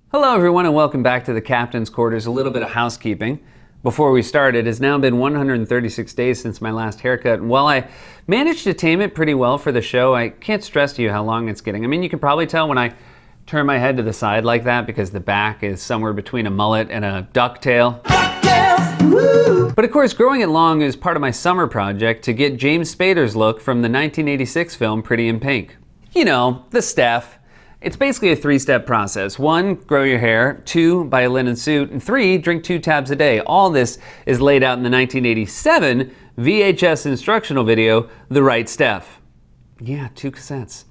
Hello everyone and welcome back to the Captain's Quarters. A little bit of housekeeping before we start. It has now been 136 days since my last haircut, and while I managed to tame it pretty well for the show, I can't stress to you how long it's getting. I mean, you can probably tell when I turn my head to the side like that because the back is somewhere between a mullet and a ducktail. But of course, growing it long is part of my summer project to get James Spader's look from the 1986 film Pretty in Pink. You know, the Steph. It's basically a three-step process. 1, grow your hair. 2, buy a linen suit. And 3, drink 2 tabs a day. All this is laid out in the 1987 VHS instructional video, The Right Steph. Yeah, 2 cassettes.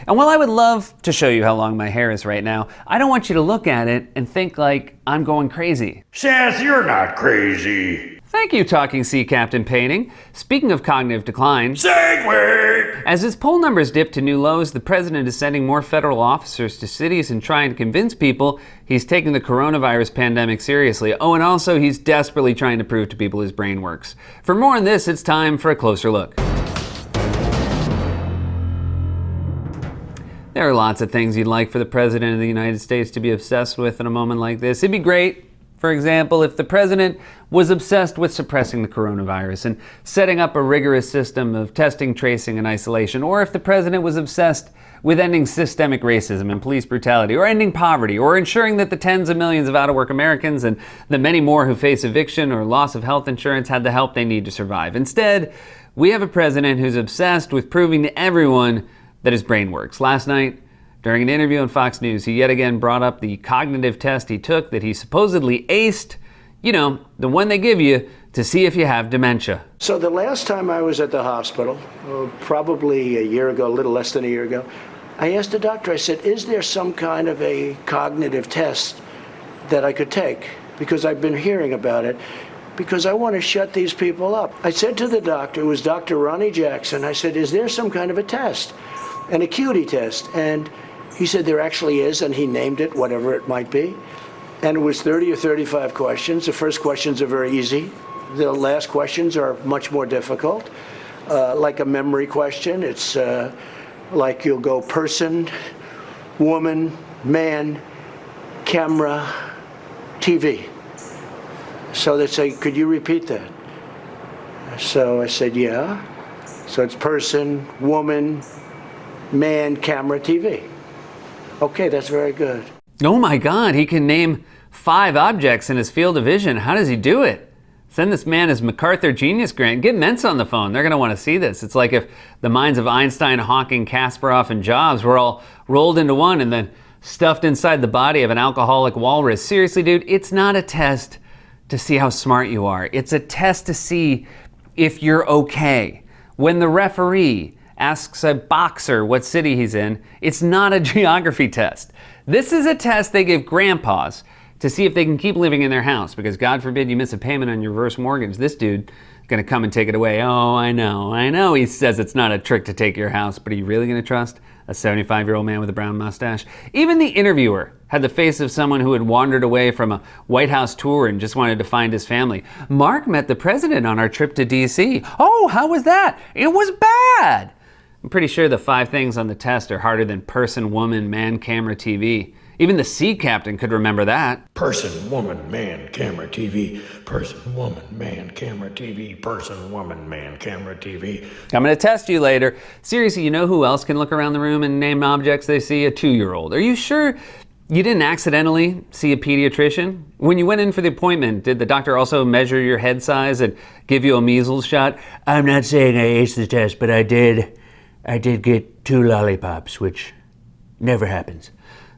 And while I would love to show you how long my hair is right now, I don't want you to look at it and think like I'm going crazy. Seth, you're not crazy. Thank you, Talking Sea Captain Painting. Speaking of cognitive decline, Segway! As his poll numbers dip to new lows, the president is sending more federal officers to cities and trying to convince people he's taking the coronavirus pandemic seriously. Oh, and also he's desperately trying to prove to people his brain works. For more on this, it's time for a closer look. There are lots of things you'd like for the president of the United States to be obsessed with in a moment like this. It'd be great, for example, if the president was obsessed with suppressing the coronavirus and setting up a rigorous system of testing, tracing, and isolation, or if the president was obsessed with ending systemic racism and police brutality, or ending poverty, or ensuring that the tens of millions of out-of-work Americans and the many more who face eviction or loss of health insurance had the help they need to survive. Instead, we have a president who's obsessed with proving to everyone that his brain works. Last night, during an interview on Fox News, he yet again brought up the cognitive test he took that he supposedly aced. You know, the one they give you to see if you have dementia. So the last time I was at the hospital, probably a year ago, a little less than a year ago, I asked the doctor, I said, is there some kind of a cognitive test that I could take? Because I've been hearing about it, because I want to shut these people up. I said to the doctor, it was Dr. Ronnie Jackson, I said, is there some kind of a test, an acuity test? And he said there actually is, and he named it, whatever it might be. And it was 30 or 35 questions. The first questions are very easy. The last questions are much more difficult. Like a memory question, it's like you'll go person, woman, man, camera, TV. So they say, could you repeat that? So I said, yeah. So it's person, woman, man, camera, TV. Okay, that's very good. Oh my God, he can name 5 objects in his field of vision. How does he do it? Send this man his MacArthur Genius Grant. Get Mensa on the phone. They're going to want to see this. It's like if the minds of Einstein, Hawking, Kasparov, and Jobs were all rolled into one and then stuffed inside the body of an alcoholic walrus. Seriously, dude, it's not a test to see how smart you are. It's a test to see if you're okay. When the referee asks a boxer what city he's in, it's not a geography test. This is a test they give grandpas to see if they can keep living in their house, because God forbid you miss a payment on your reverse mortgage. This dude is gonna come and take it away. Oh, I know. He says it's not a trick to take your house, but are you really gonna trust a 75-year-old man with a brown mustache? Even the interviewer had the face of someone who had wandered away from a White House tour and just wanted to find his family. Mark met the president on our trip to DC. Oh, how was that? It was bad. I'm pretty sure the 5 things on the test are harder than person, woman, man, camera, TV. Even the sea captain could remember that. Person, woman, man, camera, TV. Person, woman, man, camera, TV. Person, woman, man, camera, TV. I'm gonna test you later. Seriously, you know who else can look around the room and name objects they see? A 2-year-old. Are you sure you didn't accidentally see a pediatrician? When you went in for the appointment, did the doctor also measure your head size and give you a measles shot? I'm not saying I aced the test, but I did get 2 lollipops, which never happens.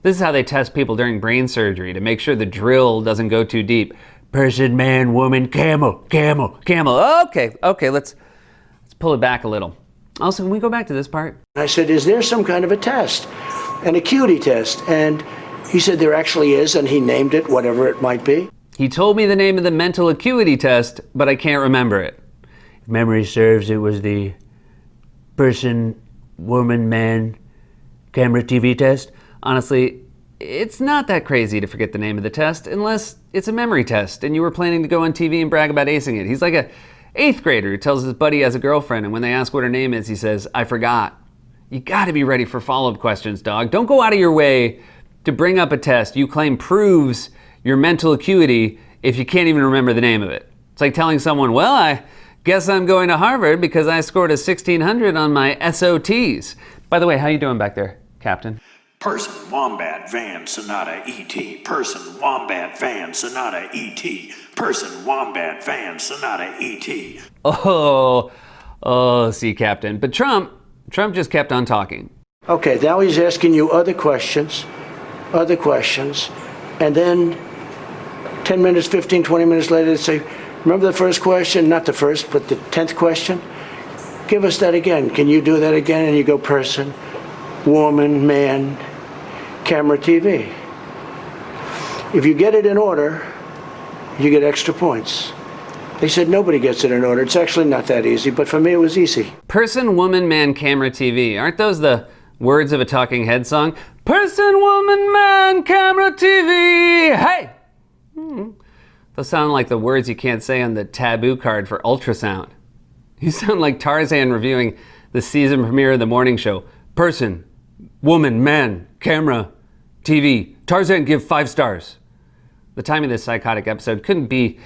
This is how they test people during brain surgery to make sure the drill doesn't go too deep. Person, man, woman, camel. Okay, let's pull it back a little. Also, can we go back to this part? I said, is there some kind of a test, an acuity test? And he said there actually is, and he named it, whatever it might be. He told me the name of the mental acuity test, but I can't remember it. If memory serves, it was the person, woman, man, camera, TV test. Honestly, it's not that crazy to forget the name of the test unless it's a memory test and you were planning to go on TV and brag about acing it. He's like a 8th grader who tells his buddy he has a girlfriend, and when they ask what her name is, he says, I forgot. You gotta be ready for follow-up questions, dog. Don't go out of your way to bring up a test you claim proves your mental acuity if you can't even remember the name of it. It's like telling someone, well, I guess I'm going to Harvard because I scored a 1600 on my SOTs. By the way, how you doing back there, Captain? Person, Wombat, Van, Sonata, E.T. Person, Wombat, Van, Sonata, E.T. Person, Wombat, Van, Sonata, E.T. See, Captain. But Trump just kept on talking. Okay, now he's asking you other questions, and then 10 minutes, 15, 20 minutes later, they say, remember the first question? Not the first, but the 10th question? Give us that again. Can you do that again? And you go person, woman, man, camera, TV. If you get it in order, you get extra points. They said nobody gets it in order. It's actually not that easy, but for me it was easy. Person, woman, man, camera, TV. Aren't those the words of a Talking Head song? Person, woman, man, camera, TV. Hey! Those sound like the words you can't say on the taboo card for ultrasound. You sound like Tarzan reviewing the season premiere of the morning show. Person, woman, man, camera, TV. Tarzan, give 5 stars. The time of this psychotic episode couldn't be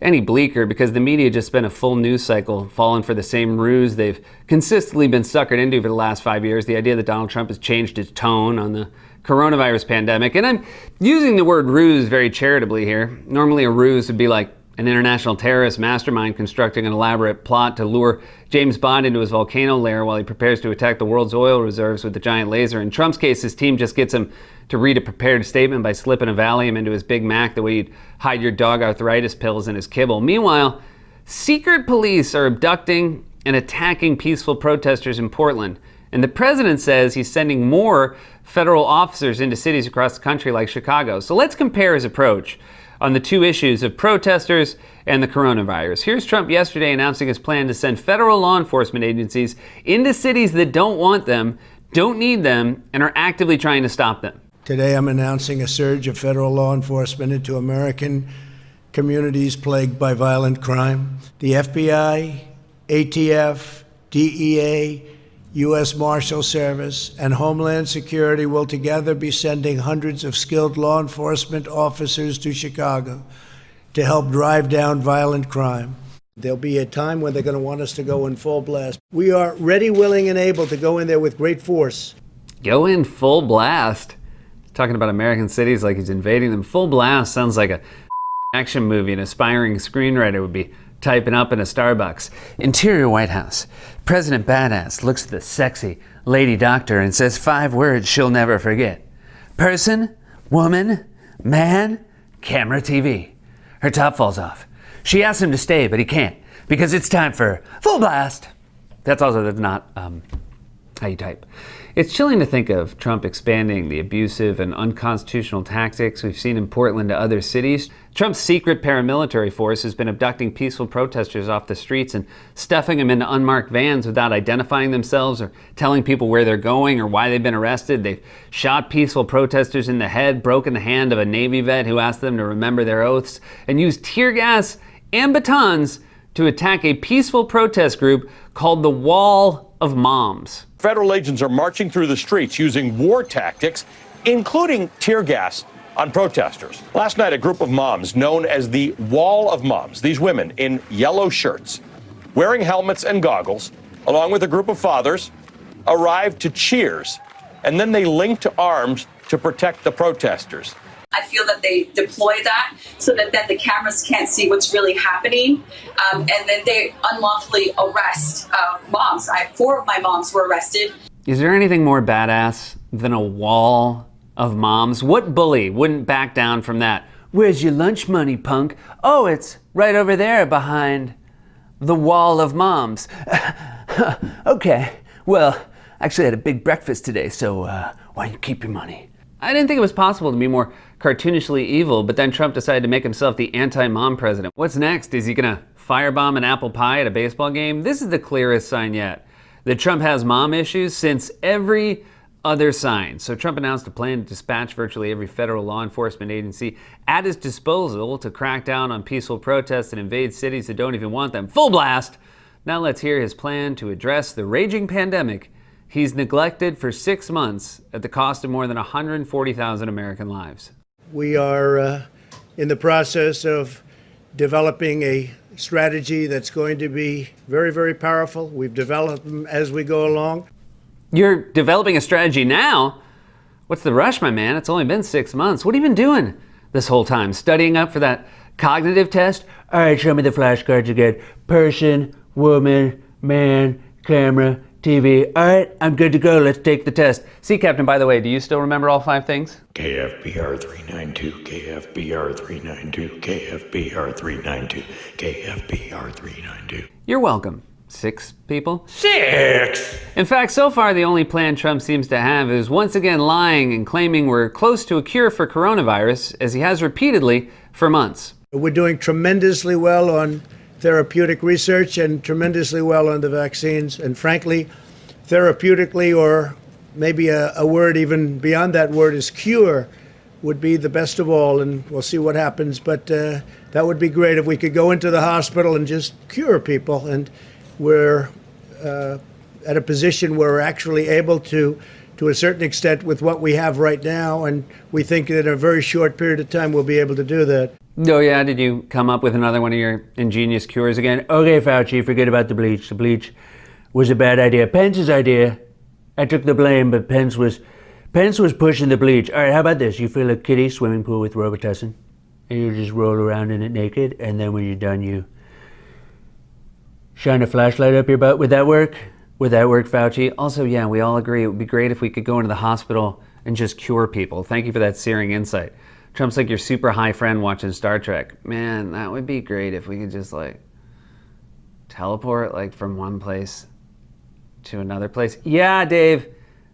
any bleaker because the media just spent a full news cycle falling for the same ruse they've consistently been suckered into for the last 5 years. The idea that Donald Trump has changed his tone on the coronavirus pandemic. And I'm using the word ruse very charitably here. Normally a ruse would be like an international terrorist mastermind constructing an elaborate plot to lure James Bond into his volcano lair while he prepares to attack the world's oil reserves with a giant laser. In Trump's case, his team just gets him to read a prepared statement by slipping a Valium into his Big Mac the way you'd hide your dog arthritis pills in his kibble. Meanwhile, secret police are abducting and attacking peaceful protesters in Portland. And the president says he's sending more federal officers into cities across the country like Chicago. So let's compare his approach on the two issues of protesters and the coronavirus. Here's Trump yesterday announcing his plan to send federal law enforcement agencies into cities that don't want them, don't need them, and are actively trying to stop them. Today I'm announcing a surge of federal law enforcement into American communities plagued by violent crime. The FBI, ATF, DEA, U.S. Marshal Service, and Homeland Security will together be sending hundreds of skilled law enforcement officers to Chicago to help drive down violent crime. There'll be a time when they're going to want us to go in full blast. We are ready, willing, and able to go in there with great force. Go in full blast. Talking about American cities like he's invading them. Full blast sounds like a action movie an aspiring screenwriter would be typing up in a Starbucks. Interior White House. President Badass looks at the sexy lady doctor and says 5 words she'll never forget. Person, woman, man, camera, TV. Her top falls off. She asks him to stay, but he can't because it's time for full blast. That's not how you type. It's chilling to think of Trump expanding the abusive and unconstitutional tactics we've seen in Portland to other cities. Trump's secret paramilitary force has been abducting peaceful protesters off the streets and stuffing them into unmarked vans without identifying themselves or telling people where they're going or why they've been arrested. They've shot peaceful protesters in the head, broken the hand of a Navy vet who asked them to remember their oaths, and used tear gas and batons to attack a peaceful protest group called the Wall of Moms. Federal agents are marching through the streets using war tactics, including tear gas on protesters. Last night, a group of moms known as the Wall of Moms, these women in yellow shirts, wearing helmets and goggles, along with a group of fathers, arrived to cheers, and then they linked arms to protect the protesters. I feel that they deploy that so that then the cameras can't see what's really happening, and then they unlawfully arrest moms. 4 of my moms were arrested. Is there anything more badass than a wall of moms? What bully wouldn't back down from that? Where's your lunch money, punk? Oh, it's right over there behind the Wall of Moms. Okay, well, actually I had a big breakfast today, so why don't you keep your money? I didn't think it was possible to be more cartoonishly evil, but then Trump decided to make himself the anti-mom president. What's next? Is he gonna firebomb an apple pie at a baseball game? This is the clearest sign yet that Trump has mom issues since every other sign. So Trump announced a plan to dispatch virtually every federal law enforcement agency at his disposal to crack down on peaceful protests and invade cities that don't even want them. Full blast! Now let's hear his plan to address the raging pandemic he's neglected for 6 months at the cost of more than 140,000 American lives. We are in the process of developing a strategy that's going to be very, very powerful. We've developed them as we go along. You're developing a strategy now? What's the rush, my man? It's only been 6 months. What have you been doing this whole time? Studying up for that cognitive test? All right, show me the flashcards again. Person, woman, man, camera, TV. All right, I'm good to go. Let's take the test. See, Captain, by the way, do you still remember all 5 things? KFBR 392, KFBR 392, KFBR 392, KFBR 392. You're welcome. 6 people? 6! In fact, so far the only plan Trump seems to have is once again lying and claiming we're close to a cure for coronavirus, as he has repeatedly for months. We're doing tremendously well on therapeutic research and tremendously well on the vaccines. And frankly, therapeutically, or maybe a word even beyond that word is cure, would be the best of all. And we'll see what happens. But that would be great if we could go into the hospital and just cure people. And we're at a position where we're actually able to a certain extent with what we have right now. And we think that in a very short period of time, we'll be able to do that. Oh yeah, did you come up with another one of your ingenious cures again? Okay, Fauci, forget about the bleach. The bleach was a bad idea. Pence's idea. I took the blame, but Pence was pushing the bleach. All right, how about this? You fill a kiddie swimming pool with Robitussin, and you just roll around in it naked, and then when you're done, you shine a flashlight up your butt. Would that work? Would that work, Fauci? Also, yeah, we all agree it would be great if we could go into the hospital and just cure people. Thank you for that searing insight. Trump's like your super high friend watching Star Trek. Man, that would be great if we could just teleport from one place to another place. Yeah, Dave,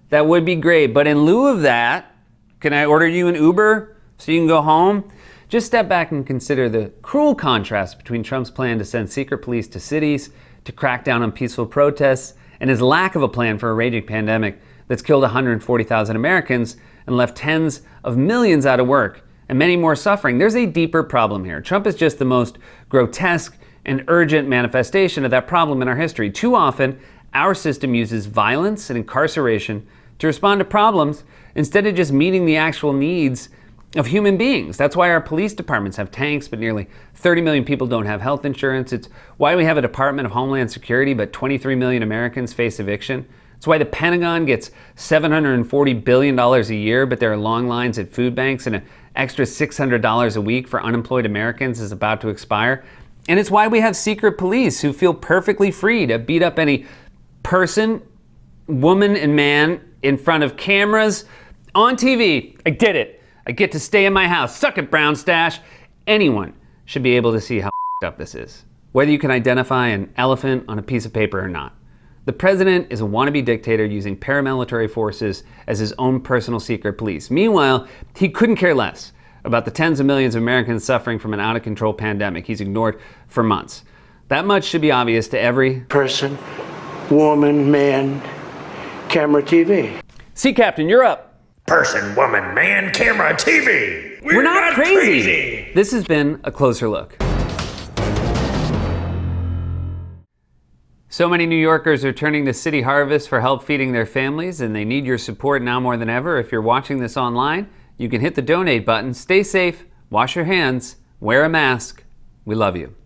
that would be great. But in lieu of that, can I order you an Uber so you can go home? Just step back and consider the cruel contrast between Trump's plan to send secret police to cities to crack down on peaceful protests and his lack of a plan for a raging pandemic that's killed 140,000 Americans and left tens of millions out of work and many more suffering. There's a deeper problem here. Trump is just the most grotesque and urgent manifestation of that problem in our history. Too often, our system uses violence and incarceration to respond to problems instead of just meeting the actual needs of human beings. That's why our police departments have tanks, but nearly 30 million people don't have health insurance. It's why we have a Department of Homeland Security, but 23 million Americans face eviction. It's why the Pentagon gets $740 billion a year, but there are long lines at food banks and an extra $600 a week for unemployed Americans is about to expire. And it's why we have secret police who feel perfectly free to beat up any person, woman, and man in front of cameras on TV. I did it. I get to stay in my house. Suck it, Brown Stash. Anyone should be able to see how up this is, whether you can identify an elephant on a piece of paper or not. The president is a wannabe dictator using paramilitary forces as his own personal secret police. Meanwhile, he couldn't care less about the tens of millions of Americans suffering from an out-of-control pandemic he's ignored for months. That much should be obvious to every Person, woman, man, camera, TV. See, Captain, you're up. Person, woman, man, camera, TV. We're not crazy. This has been A Closer Look. So many New Yorkers are turning to City Harvest for help feeding their families, and they need your support now more than ever. If you're watching this online, you can hit the donate button. Stay safe, wash your hands, wear a mask. We love you.